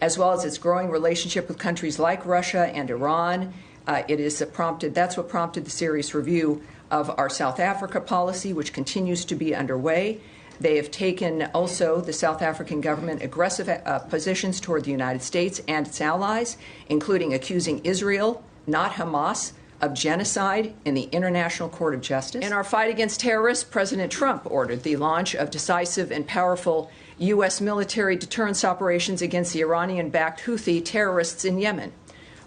as well as its growing relationship with countries like Russia and Iran. That's what prompted the serious review of our South Africa policy, which continues to be underway. They have taken also, the South African government, aggressive positions toward the United States and its allies, including accusing Israel, not Hamas, of genocide in the International Court of Justice. In our fight against terrorists, President Trump ordered the launch of decisive and powerful U.S. military deterrence operations against the Iranian-backed Houthi terrorists in Yemen.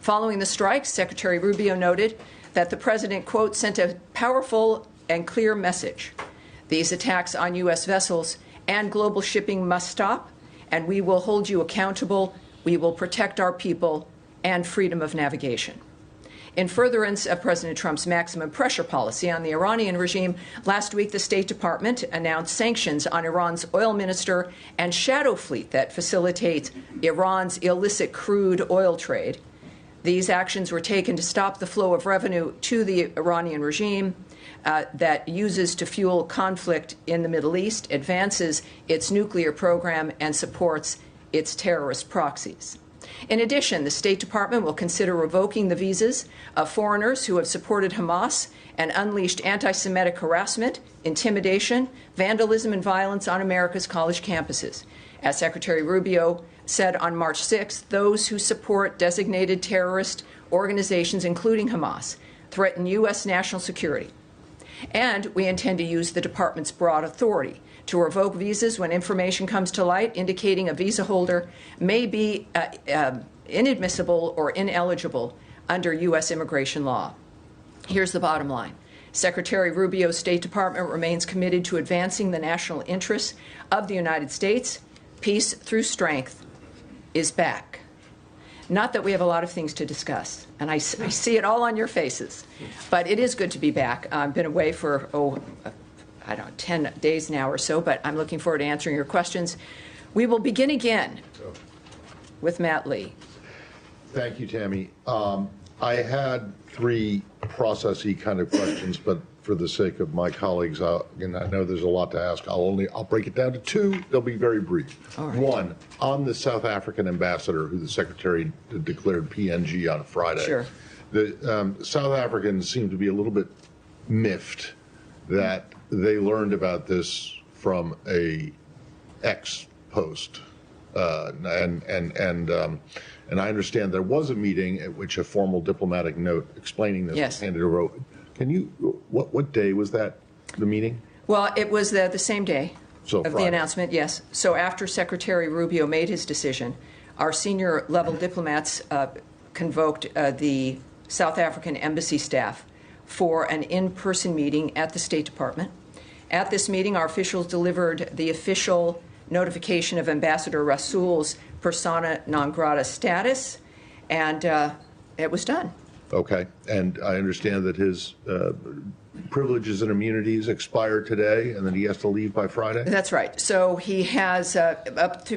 Following the strikes, Secretary Rubio noted that the president, quote, sent a powerful and clear message. These attacks on U.S. vessels and global shipping must stop, and we will hold you accountable. We will protect our people and freedom of navigation. In furtherance of President Trump's maximum pressure policy on the Iranian regime, last week the State Department announced sanctions on Iran's oil minister and shadow fleet that facilitates Iran's illicit crude oil trade. These actions were taken to stop the flow of revenue to the Iranian regime that uses to fuel conflict in the Middle East, advances its nuclear program, and supports its terrorist proxies. In addition, the State Department will consider revoking the visas of foreigners who have supported Hamas and unleashed anti-Semitic harassment, intimidation, vandalism, and violence on America's college campuses. As Secretary Rubio said on March 6th, those who support designated terrorist organizations, including Hamas, threaten U.S. national security. And we intend to use the department's broad authority to revoke visas when information comes to light indicating a visa holder may be inadmissible or ineligible under U.S. immigration law. Here's the bottom line. Secretary Rubio's State Department remains committed to advancing the national interests of the United States. Peace through strength is back. Not that we have a lot of things to discuss, and I see it all on your faces, but it is good to be back. I've been away for, 10 days now or so, but I'm looking forward to answering your questions. We will begin again with Matt Lee. Thank you, Tammy. I had three processy kind of questions, but for the sake of my colleagues, and I know there's a lot to ask, I'll break it down to two. They'll be very brief. All right. One, on the South African ambassador, who the Secretary declared PNG on Friday. Sure. The South Africans seem to be a little bit miffed that they learned about this from a X post, and I understand there was a meeting at which a formal diplomatic note explaining this was handed over. Can you, what day was that, the meeting? Well, it was the same day of Friday. The announcement, yes. So after Secretary Rubio made his decision, our senior level diplomats convoked the South African embassy staff for an in-person meeting at the State Department. At this meeting, our officials delivered the official notification of Ambassador Rasool's persona non grata status, and it was done. Okay, and I understand that his privileges and immunities expire today, and then he has to leave by Friday? That's right. So he has,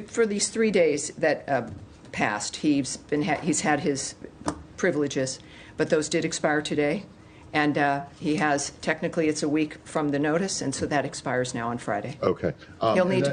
for these 3 days that passed, he's had his privileges, but those did expire today. And he has, technically, it's a week from the notice, and so that expires now on Friday. Okay. He'll need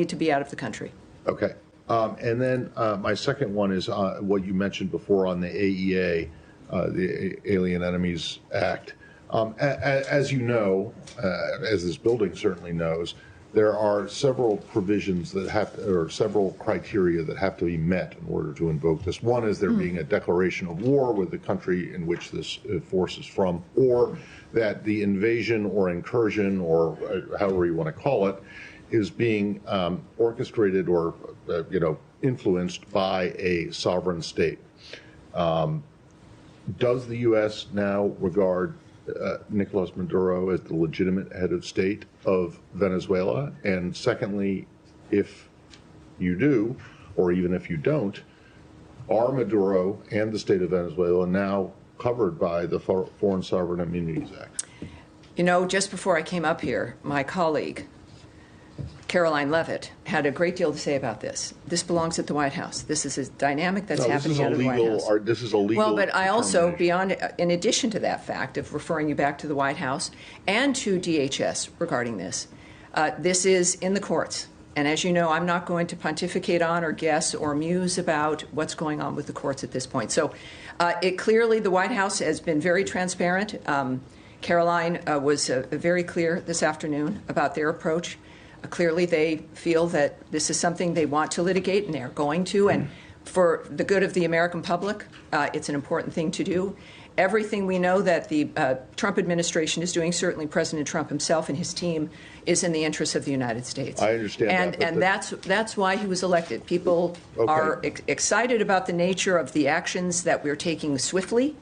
to be out of the country. Okay. And then my second one is what you mentioned before on the AEA, the Alien Enemies Act. As you know, as this building certainly knows, there are several provisions that have to, or several criteria that have to be met in order to invoke this. One is there being a declaration of war with the country in which this force is from, or that the invasion or incursion, or however you want to call it, is being orchestrated or influenced by a sovereign state. Does the U.S. now regard Nicolas Maduro as the legitimate head of state of Venezuela? And secondly, if you do, or even if you don't, are Maduro and the state of Venezuela now covered by the Foreign Sovereign Immunities Act? You know, just before I came up here, my colleague, Caroline Levitt, had a great deal to say about this. This belongs at the White House. This is a dynamic that's happening out of the White House. This is a legal. Well, but I also, in addition to that fact of referring you back to the White House and to DHS regarding this, this is in the courts, And as you know, I'm not going to pontificate on or guess or muse about what's going on with the courts at this point. So clearly the White House has been very transparent. Caroline was very clear this afternoon about their approach. Clearly they feel that this is something they want to litigate, and they're going to. And for the good of the American public, it's an important thing to do. Everything we know that the Trump administration is doing, certainly President Trump himself and his team, is in the interest of the United States. I understand that. And that's why he was elected. People are excited about the nature of the actions that we're taking swiftly,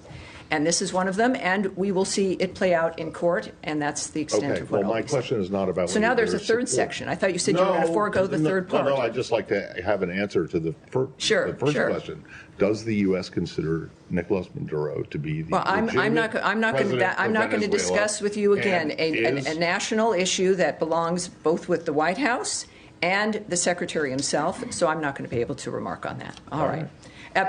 and this is one of them, and we will see it play out in court, and that's the extent of what my question is not about... So now there's a third section. I thought you said you were going to forego the third part. No, I'd just like to have an answer to the first question. Does the U.S. consider Nicolas Maduro to be the I'm not going to discuss with you again a national issue that belongs both with the White House and the Secretary himself, so I'm not going to be able to remark on that. All right.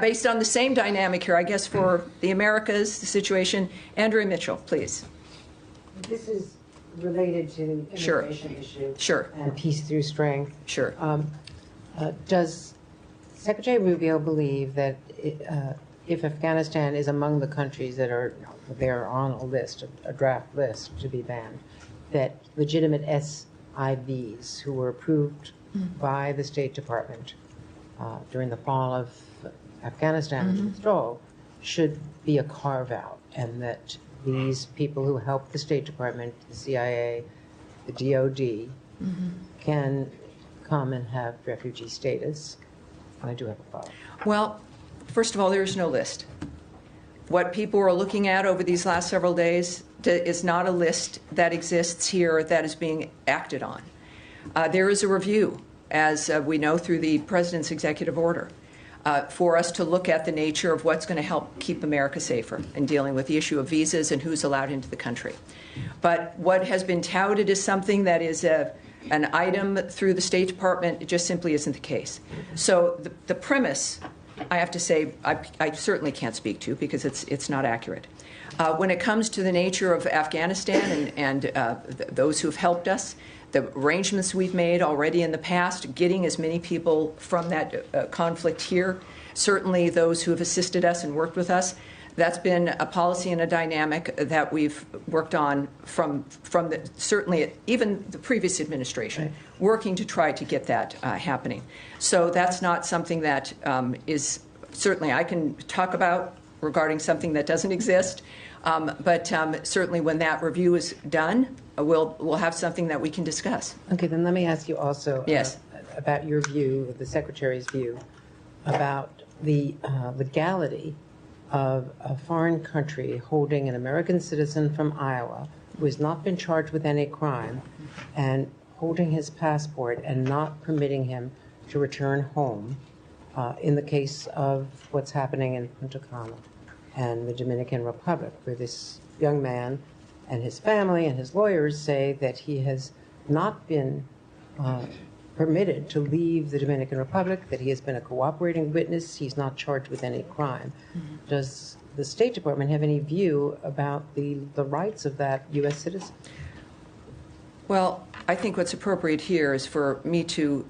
Based on the same dynamic here, I guess, for the Americas, the situation, Andrea Mitchell, please. This is related to the immigration issue and peace through strength. Sure. Does Secretary Rubio believe that if Afghanistan is among the countries that are there on a list, a draft list to be banned, that legitimate SIVs who were approved by the State Department during the fall of Afghanistan's withdrawal should be a carve-out, and that these people who help the State Department, the CIA, the DOD, can come and have refugee status? I do have a follow-up. Well, first of all, there is no list. What people are looking at over these last several days is not a list that exists here that is being acted on. There is a review, as we know through the President's executive order, for us to look at the nature of what's going to help keep America safer in dealing with the issue of visas and who's allowed into the country. But what has been touted as something that is an item through the State Department, it just simply isn't the case. So the premise, I have to say, I certainly can't speak to because it's not accurate. When it comes to the nature of Afghanistan and those who've helped us, the arrangements we've made already in the past, getting as many people from that conflict here, certainly those who have assisted us and worked with us, that's been a policy and a dynamic that we've worked on from certainly even the previous administration, working to try to get that happening. So that's not something that is certainly I can talk about regarding something that doesn't exist, but certainly when that review is done, we'll have something that we can discuss. Okay, then let me ask you also about your view, the Secretary's view, about the legality of a foreign country holding an American citizen from Iowa who has not been charged with any crime and holding his passport and not permitting him to return home in the case of what's happening in Punta Cana and the Dominican Republic, where this young man and his family and his lawyers say that he has not been permitted to leave the Dominican Republic, that he has been a cooperating witness, he's not charged with any crime. Does the State Department have any view about the rights of that U.S. citizen? Well, I think what's appropriate here is for me to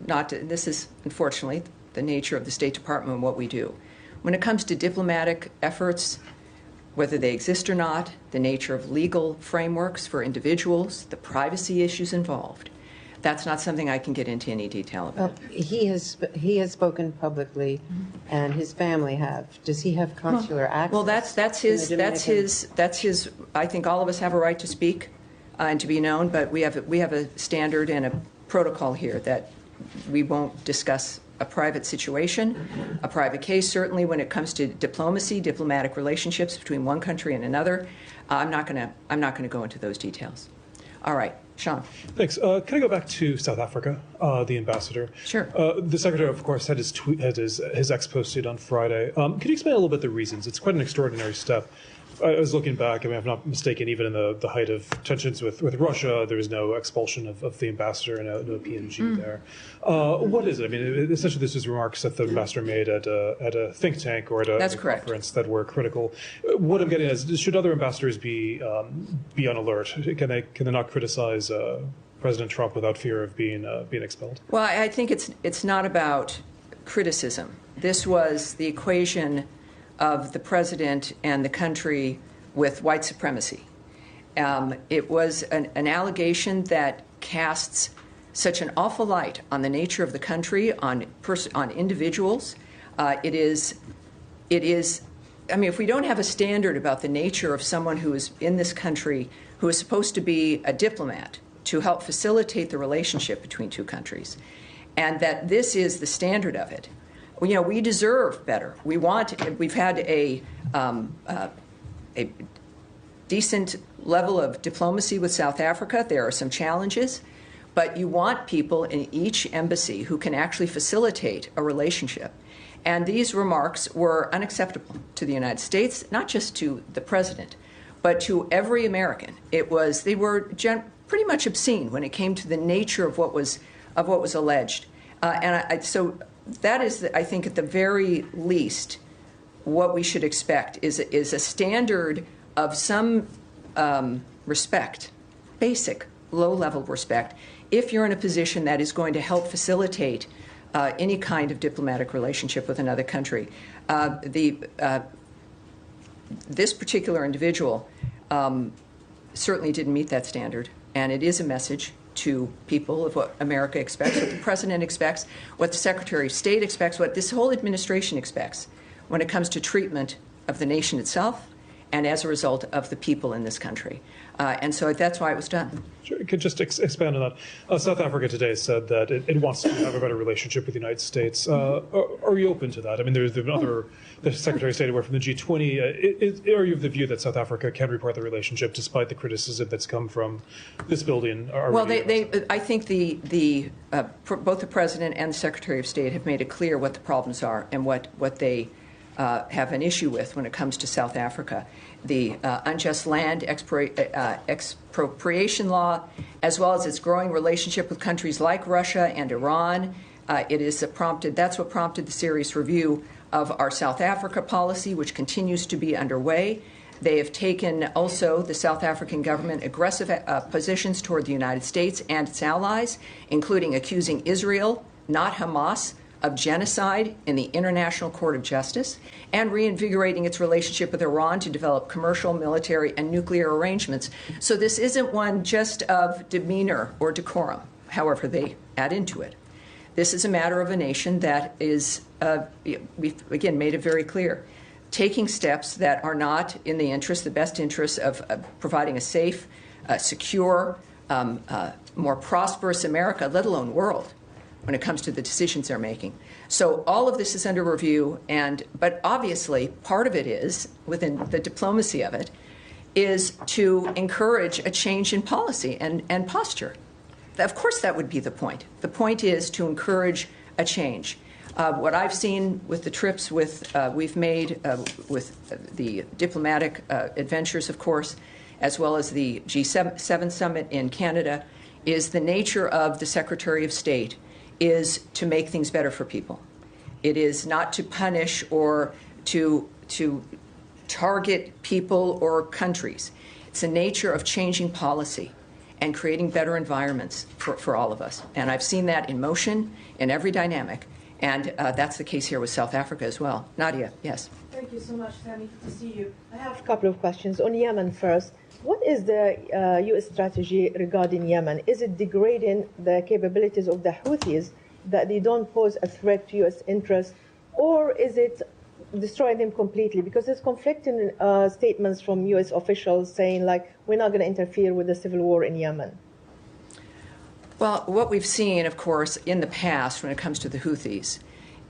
not to, this is unfortunately the nature of the State Department and what we do. When it comes to diplomatic efforts, whether they exist or not, the nature of legal frameworks for individuals, the privacy issues involved, that's not something I can get into any detail about. Well, he has spoken publicly, and his family have. Does he have consular access? Well, that's his. I think all of us have a right to speak and to be known, but we have a standard and a protocol here that we won't discuss a private situation, a private case. Certainly, when it comes to diplomacy, diplomatic relationships between one country and another, I'm not going to go into those details. All right, Sean. Thanks. Can I go back to South Africa, the ambassador? Sure. The secretary, of course, had his ex posted on Friday. Could you explain a little bit the reasons? It's quite an extraordinary step. I was looking back, I mean, if I'm not mistaken, even in the height of tensions with Russia, there was no expulsion of the ambassador and no PNG there. What is it? I mean, essentially this is remarks that the ambassador made at a think tank or at a conference that were critical. What I'm getting at is, should other ambassadors be on alert? Can they not criticize President Trump without fear of being expelled? Well, I think it's not about criticism. This was the equation of the president and the country with white supremacy. It was an allegation that casts such an awful light on the nature of the country, on individuals. It is. I mean, if we don't have a standard about the nature of someone who is in this country, who is supposed to be a diplomat to help facilitate the relationship between two countries, and that this is the standard of it, we deserve better. We've had a decent level of diplomacy with South Africa. There are some challenges, but you want people in each embassy who can actually facilitate a relationship. And these remarks were unacceptable to the United States, not just to the president, but to every American. They were pretty much obscene when it came to the nature of what was alleged. So that is, I think, at the very least, what we should expect is a standard of some respect, basic, low-level respect, if you're in a position that is going to help facilitate any kind of diplomatic relationship with another country. This particular individual certainly didn't meet that standard, and it is a message to people of what America expects, what the president expects, what the Secretary of State expects, what this whole administration expects when it comes to treatment of the nation itself and as a result of the people in this country. And so that's why it was done. Sure. Could just expand on that. South Africa today said that it wants to have a better relationship with the United States. Are you open to that? I mean, there's been the Secretary of State aware from the G20. Are you of the view that South Africa can report the relationship despite the criticism that's come from this building? Well, I think both the President and the Secretary of State have made it clear what the problems are and what they have an issue with when it comes to South Africa. The unjust land expropriation law, as well as its growing relationship with countries like Russia and Iran. That's what prompted the serious review of our South Africa policy, which continues to be underway. They have taken also, the South African government, aggressive positions toward the United States and its allies, including accusing Israel, not Hamas, of genocide in the International Court of Justice, and reinvigorating its relationship with Iran to develop commercial, military, and nuclear arrangements. So this isn't one just of demeanor or decorum, however they add into it. This is a matter of a nation that is, we've again made it very clear, taking steps that are not in the best interest of providing a safe, secure, more prosperous America, let alone world, when it comes to the decisions they're making. So all of this is under review, but obviously part of it is, within the diplomacy of it, is to encourage a change in policy and posture. Of course that would be the point. The point is to encourage a change. What I've seen with the trips we've made with the diplomatic adventures, of course, as well as the G7 summit in Canada, is the nature of the Secretary of State is to make things better for people. It is not to punish or to target people or countries. It's the nature of changing policy and creating better environments for all of us. And I've seen that in motion in every dynamic. And that's the case here with South Africa as well. Nadia, yes. Thank you so much, Tammy. Good to see you. I have a couple of questions. On Yemen first, what is the U.S. strategy regarding Yemen? Is it degrading the capabilities of the Houthis that they don't pose a threat to U.S. interests, or is it destroying them completely? Because there's conflicting statements from U.S. officials saying, like, we're not going to interfere with the civil war in Yemen. Well, what we've seen, of course, in the past when it comes to the Houthis,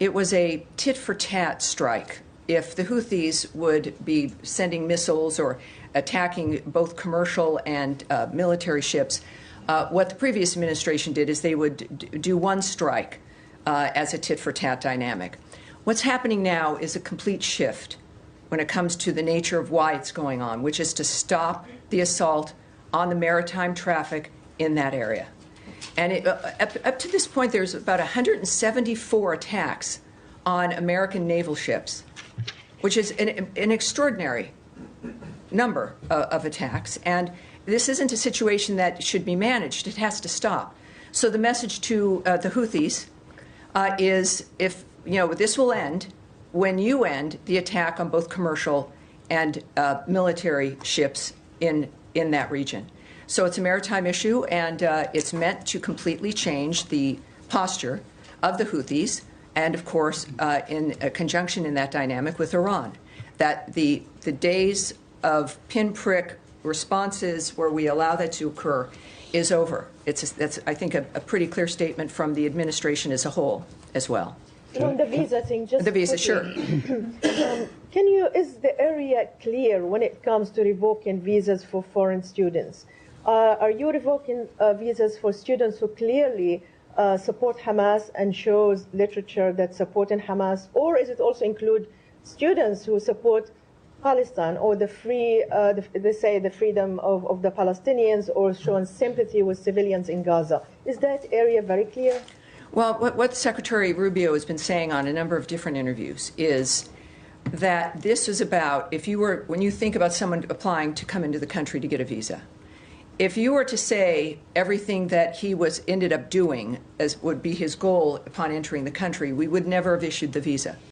it was a tit-for-tat strike. If the Houthis would be sending missiles or attacking both commercial and military ships, what the previous administration did is they would do one strike as a tit-for-tat dynamic. What's happening now is a complete shift when it comes to the nature of why it's going on, which is to stop the assault on the maritime traffic in that area. And up to this point, there's about 174 attacks on American naval ships, which is an extraordinary number of attacks. And this isn't a situation that should be managed. It has to stop. So the message to the Houthis is, if this will end when you end the attack on both commercial and military ships in that region. So it's a maritime issue, and it's meant to completely change the posture of the Houthis, and of course, in a conjunction in that dynamic with Iran. That the days of pinprick responses where we allow that to occur is over. That's, I think, a pretty clear statement from the administration as a whole as well. On the visa thing, just the visa, quickly. sure. Is the area clear when it comes to revoking visas for foreign students? Are you revoking visas for students who clearly support Hamas and shows literature that's supporting Hamas, or is it also include students who support Palestine or the free, they say the freedom of the Palestinians, or showing sympathy with civilians in Gaza? Is that area very clear? Well, what Secretary Rubio has been saying on a number of different interviews is that this is about, when you think about someone applying to come into the country to get a visa, if you were to say everything that he ended up doing as would be his goal upon entering the country, we would never have issued the visa.